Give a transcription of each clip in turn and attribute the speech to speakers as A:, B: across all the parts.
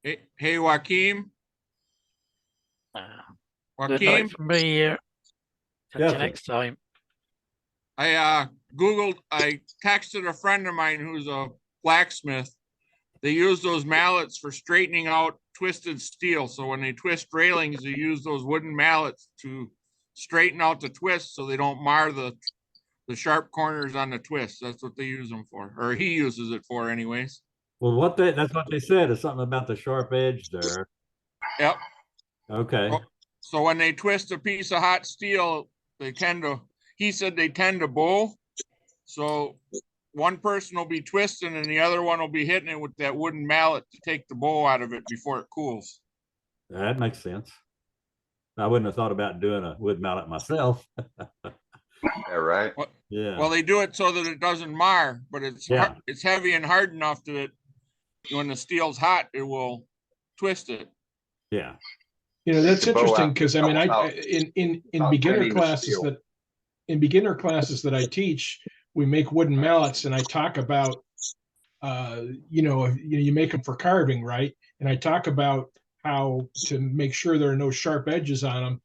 A: Hey, Joaquin.
B: Uh, Good night
A: Joaquin,
B: from me here. Catch
C: Yes,
B: you next time.
A: I texted a friend of mine who's a blacksmith. They use those mallets for straightening out twisted steel. So when they twist railings, they use those wooden mallets to straighten out the twist so they don't mar the sharp corners on the twist. That's what they use them for, or he uses it for, anyways.
C: well, that's what they said. It's something about the sharp edge there.
A: Yep.
C: Okay.
A: So when they twist a piece of hot steel, they tend to. He said they tend to bow. So one person will be twisting and the other one will be hitting it with that wooden mallet to take the bow out of it before it cools.
C: That makes sense. I wouldn't have thought about doing a wood mallet myself.
D: Yeah, right.
C: Yeah.
A: Well, they do it so that it doesn't mar, but it's heavy and hard enough that when the steel's hot, it will twist it.
C: Yeah.
E: That's interesting because I mean, in beginner classes that I teach, we make wooden mallets, and I talk about, you make them for carving, right? And I talk about how to make sure there are no sharp edges on them,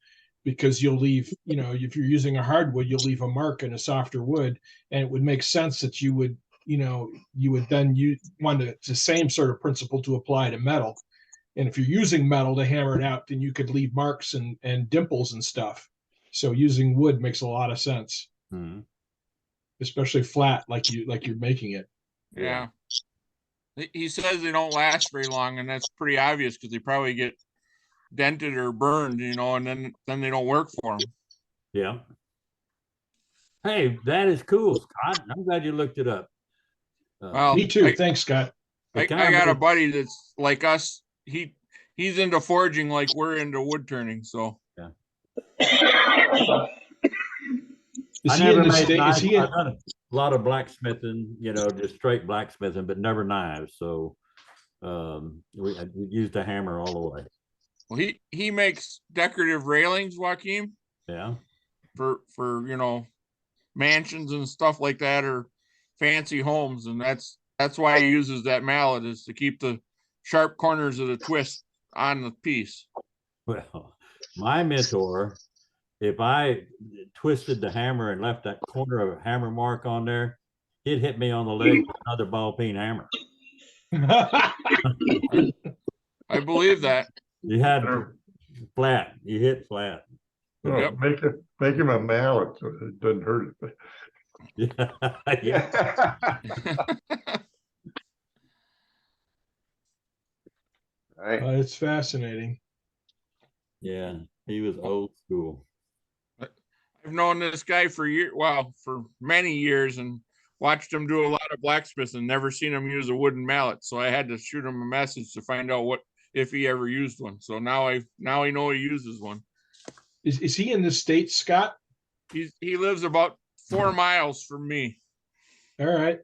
E: because you'll leave, if you're using a hardwood, you'll leave a mark in a softer wood, and it would make sense that you would then want the same sort of principle to apply to metal. And if you're using metal to hammer it out, then you could leave marks and dimples and stuff. So using wood makes a lot of sense, especially flat, like you're making it.
A: Yeah. He says they don't last very long, and that's pretty obvious because they probably get dented or burned, and then they don't work for them.
C: Yeah. Hey, that is cool, Scott. I'm glad you looked it up.
A: Well,
E: me too. Thanks, Scott.
A: I got a buddy that's like us. He's into forging like we're into wood turning. So
C: yeah.
E: Is he in the state?
C: I've done a lot of blacksmithing, just straight blacksmithing, but never knives. So we used a hammer all the way.
A: Well, he makes decorative railings, Joaquin.
C: Yeah.
A: For mansions and stuff like that, or fancy homes, and that's why he uses that mallet, is to keep the sharp corners of the twist on the piece.
C: Well, my mentor, if I twisted the hammer and left that corner of a hammer mark on there, he'd hit me on the leg with another ball peen hammer.
A: I believe that.
C: You had flat. You hit flat.
F: Oh, yep. Make him a mallet so it doesn't hurt it.
C: Yeah.
D: Right.
E: It's fascinating.
C: Yeah, he was old school.
A: I've known this guy for many years, and watched him do a lot of blacksmithing. Never seen him use a wooden mallet, so I had to shoot him a message to find out if he ever used one. So now I know he uses one.
E: Is he in the States, Scott?
A: He lives about 4 miles from me.
E: All right.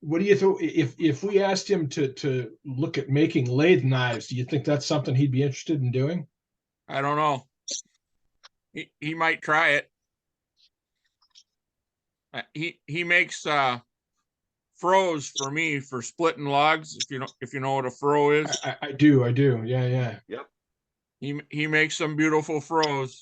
E: What do you think if we asked him to look at making lathe knives? Do you think that's something he'd be interested in doing?
A: I don't know. He might try it. He makes froes for me for splitting logs. If you know what a froe is.
E: I do. Yeah.
D: Yep.
A: He makes some beautiful froes.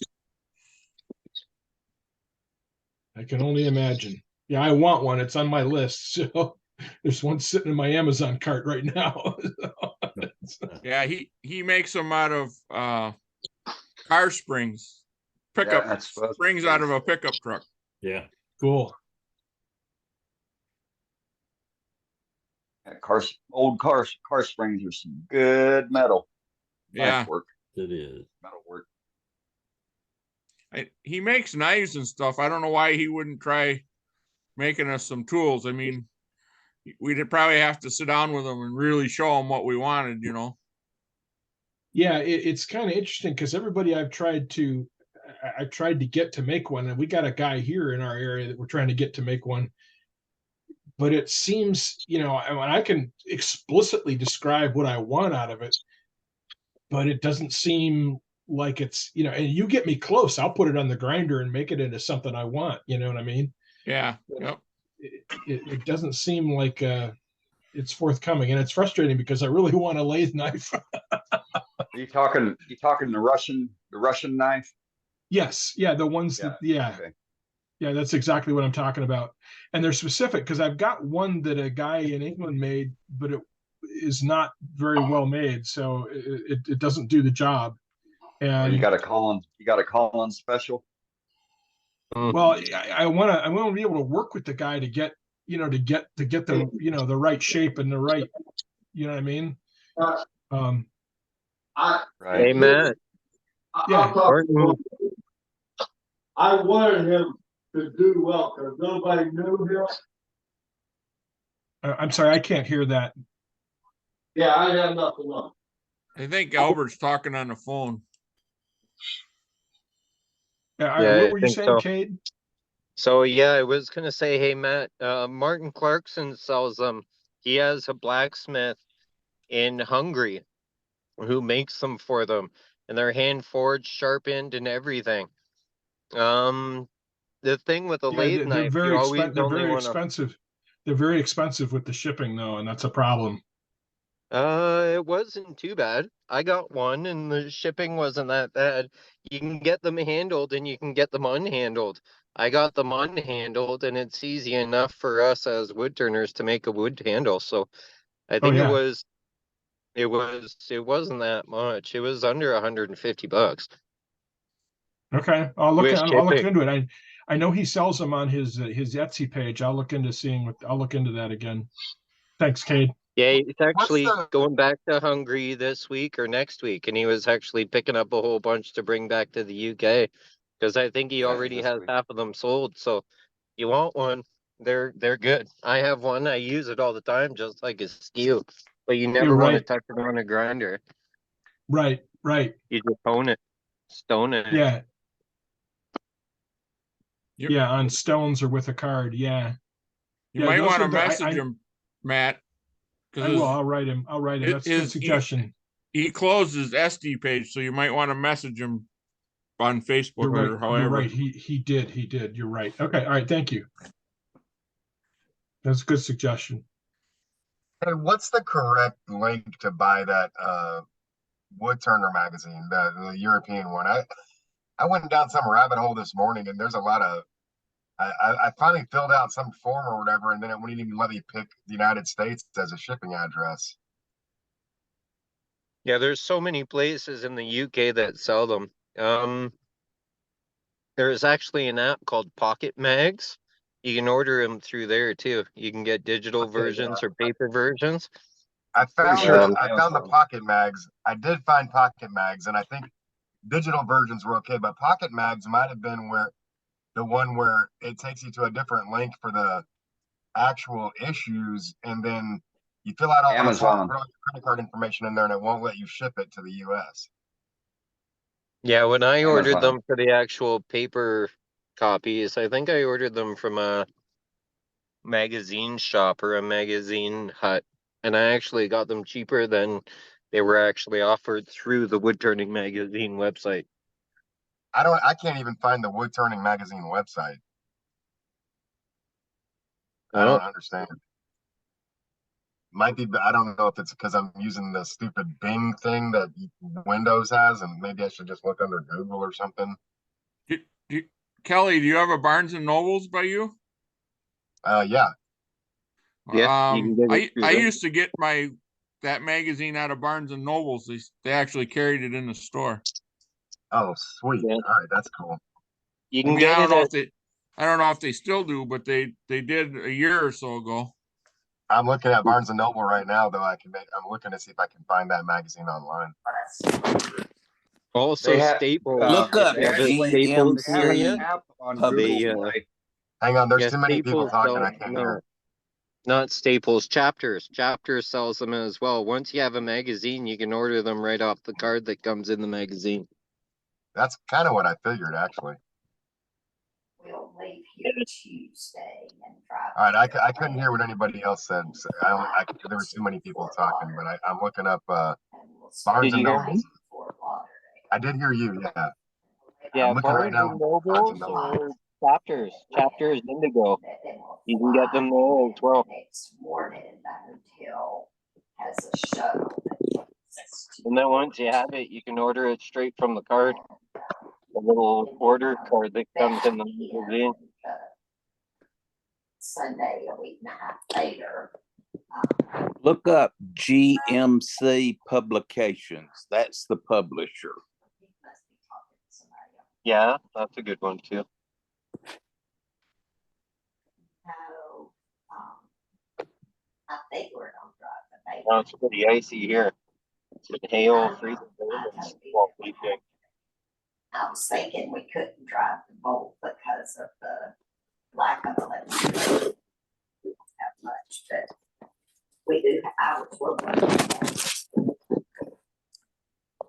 E: I can only imagine. Yeah, I want one. It's on my list. So there's one sitting in my Amazon cart right now.
A: Yeah, he makes them out of car springs, pickup springs out of a pickup truck.
C: Yeah,
E: cool.
D: Old car springs are some good metal.
A: Yeah,
D: nice work.
C: It is
D: metal work.
A: He makes knives and stuff. I don't know why he wouldn't try making us some tools. I mean, we'd probably have to sit down with him and really show him what we wanted,
E: Yeah, it's kind of interesting because everybody I've tried to get to make one, and we got a guy here in our area that we're trying to get to make one. But it seems, when I can explicitly describe what I want out of it, but it doesn't seem like it's, and you get me close, I'll put it on the grinder and make it into something I want. You know what I mean?
A: Yeah. Yep.
E: It doesn't seem like it's forthcoming, and it's frustrating because I really want a lathe knife.
D: You talking the Russian knife?
E: Yes, yeah, the ones that, yeah,
D: Okay.
E: yeah, that's exactly what I'm talking about. And they're specific because I've got one that a guy in England made, but it is not very well made, so it doesn't do the job.
D: Or you
E: And
D: got a call on special.
E: well, I want to be able to work with the guy to get, to get the, the right shape and the right, you know what I mean? Um,
D: Right.
G: Hey, Matt.
E: yeah.
G: Martin,
F: I wanted him to do well because nobody knew him.
E: I'm sorry, I can't hear that.
F: Yeah, I had nothing on.
A: I think Albert's talking on the phone.
E: All right,
G: Yeah,
E: what
G: I
E: were you
G: think
E: saying,
G: so.
E: Cade?
G: So yeah, I was gonna say, hey Matt, Martin Clarkson sells them. He has a blacksmith in Hungary who makes them for them, and they're hand forged, sharpened, and everything. The thing with a
E: Yeah,
G: lathe
E: they're
G: knife, you
E: very
G: always
E: they're
G: only
E: very
G: want to.
E: expensive. They're very expensive with the shipping though, and that's a problem.
G: It wasn't too bad. I got one, and the shipping wasn't that bad. You can get them handled, and you can get them unhandled. I got them unhandled, and it's easy enough for us as wood turners to make a wood handle. So I
E: Oh
G: think
E: yeah.
G: it wasn't that much. It was under $150
E: Okay.
G: with
E: I'll look
G: shipping.
E: into it. I know he sells them on his Etsy page. I'll look into that again. Thanks, Cade.
G: Yeah, he's
D: What's
G: actually
D: the
G: going back to Hungary this week or next week, and he was actually picking up a whole bunch to bring back to the UK because I think he already
D: this
G: has
D: week?
G: half of them sold. So you want one? They're good. I have one. I use it all the time, just like a skew. But you
E: You're
G: never want to
E: right.
G: touch it on a grinder.
E: Right. Right.
G: You just hone it, stone it.
E: Yeah.
A: You,
E: Yeah. On stones or with a card. Yeah.
A: you
E: Yeah.
A: might
E: Those
A: want
E: are
A: to
E: the
A: message him, Matt,
E: I will.
A: because
E: I'll write him. That's a good suggestion.
A: he closed his SD page, so you might want to message him on Facebook
E: You're right.
A: or
E: You're
A: however.
E: right. He did. He did. You're right. Okay. All right. Thank you. That's a good suggestion.
H: Hey, what's the correct link to buy that Wood Turner magazine, the European one? I went down some rabbit hole this morning, and there's a lot of. I finally filled out some form or whatever, and then it wouldn't even let me pick the United States as a shipping address.
G: Yeah, there's so many places in the UK that sell them. There's actually an app called Pocket Mags. You can order them through there too. You can get digital versions or paper versions.
H: I
D: Pretty
H: found
D: sure
H: I found the Pocket Mags. I did find Pocket Mags, and I think digital versions were okay, but Pocket Mags might have been where the one where it takes you to a different link for the actual issues, and then you fill out all the
D: Amazon.
H: put all your credit card information in there, and it won't let you ship it to the U.S.
G: Yeah, when I ordered
D: Amazon.
G: them for the actual paper copies, I think I ordered them from a magazine shop or a magazine hut, and I actually got them cheaper than they were actually offered through the wood turning magazine website.
H: I can't even find the Wood Turning magazine website. I
G: Well,
H: don't understand. Might be, I don't know if it's because I'm using the stupid Bing thing that Windows has, and maybe I should just look under Google or something.
A: Kelly, do you have a Barnes and Nobles by you?
H: Yeah.
G: yeah, you can get it through
A: I
G: there.
A: used to get that magazine out of Barnes and Nobles. They actually carried it in the store.
H: Oh, sweet.
G: Yeah.
H: All right, that's cool.
G: You
A: I
G: can
A: mean,
G: get it at
A: I don't know if they still do, but they did a year or so ago.
H: I'm looking at Barnes and Noble right now, though. I'm looking to see if I can find that magazine online.
G: also
D: They have
G: Staples.
I: Look
G: If
I: up
G: you have a
D: actually
G: Staples
D: have
G: near
D: an
G: you,
I: GMC
D: app on
I: Publishing.
D: Google
G: they
D: Play.
H: Hang on, there's
G: yeah,
H: too many people
G: Staples
H: talking.
G: sell
H: I can't
G: no,
H: hear.
G: not Staples, Chapters. Chapters sells them as well. Once you have a magazine, you can order them right off the card that comes in the magazine.
H: That's kind of what I figured, actually.
J: We'll leave here Tuesday and drive.
H: All right, I couldn't hear what anybody else said. So there were too many people talking, but I'm looking up Barnes and Noble. I did hear you, yeah.
G: Yeah,
H: I'm looking right
G: Barnes
H: now.
G: and
H: Barnes and
G: Nobles
H: Noble.
G: Chapters Indigo.
J: That they will
G: You can get them
J: fly
G: there as well.
J: the next morning, the hotel has a shuttle that takes us to.
G: And then once you have it, you can order it straight from the card. The little order card that comes in the magazine.
J: Sunday, a week and a half later.
I: Look up GMC Publications. That's the publisher.
J: He must be talking to somebody else.
G: Yeah, that's a good one too.
J: No, I think we're gonna drive the baby.
G: Oh, it's pretty icy here. It's been hail, freezing rain, and swamp weekend.
J: I was thinking we couldn't drive the boat because of the lack of electricity. We don't have much, but we do have ours. We're working on that.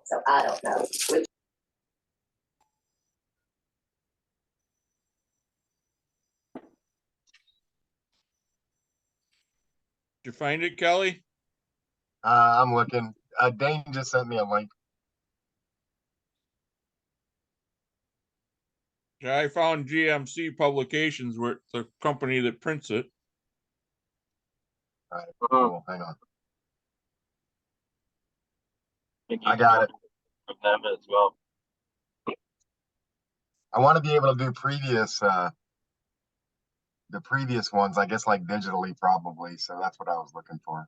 J: So I don't know.
A: Did you find it, Kelly?
H: I'm looking. Dane just sent me a link.
A: Yeah, I found GMC Publications, where it's the company that prints it.
H: All right, cool. Hang on.
G: think
H: I
G: you
H: got
G: can
H: it.
G: From them as well.
H: I want to be able to do the previous ones, I guess, like digitally probably. So that's what I was looking for.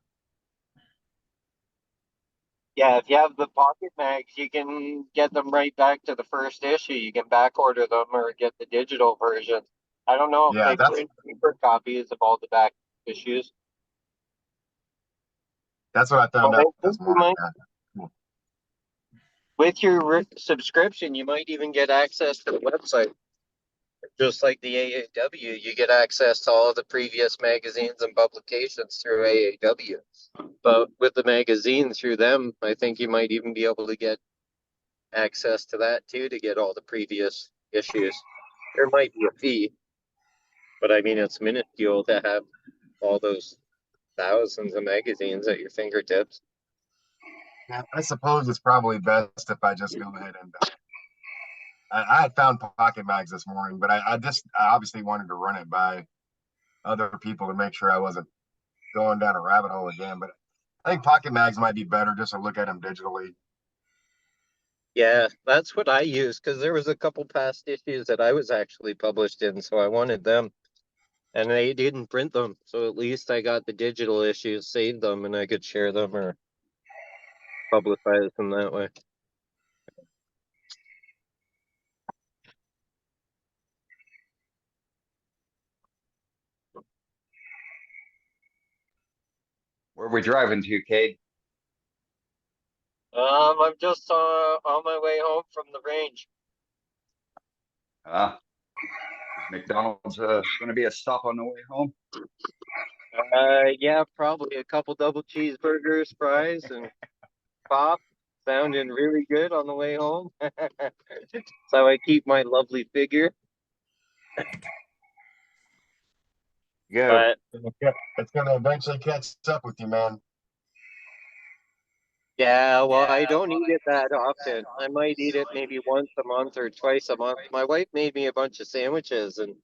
G: Yeah, if you have the pocket mags, you can get them right back to the first issue. You can back order them or get the digital version. I don't know if
H: Yeah,
G: they
H: that's
G: print paper copies of all the back issues.
H: what I found
G: Well, I
H: out this
G: think you
H: morning.
G: might, with your subscription, you might even get access to the website. Just like the AAW, you get access to all of the previous magazines and publications through AAW. But with the magazine through them, I think you might even be able to get access to that too, to get all the previous issues. There might be a fee, but I mean, it's minuscule to have all those thousands of magazines at your fingertips.
H: Yeah, I suppose it's probably best if I just go ahead and. I had found pocket mags this morning, but I obviously wanted to run it by other people to make sure I wasn't going down a rabbit hole again. But I think pocket mags might be better just to look at them digitally.
G: Yeah, that's what I use because there was a couple past issues that I was actually published in, so I wanted them. And they didn't print them, so at least I got the digital issues, saved them, and I could share them or publicize them that way.
D: Where are we driving to, Cade?
G: I'm just on my way home from the range.
D: Is McDonald's going to be a stop on the way home?
G: Yeah, probably a couple double cheeseburgers, fries, and pop. Sounding really good on the way home. So I keep my lovely figure.
D: Yeah.
G: But
H: It's gonna eventually catch up with you, man.
G: yeah, well, I don't eat it that often. I might eat it maybe once a month or twice a month. My wife made me a bunch of sandwiches, and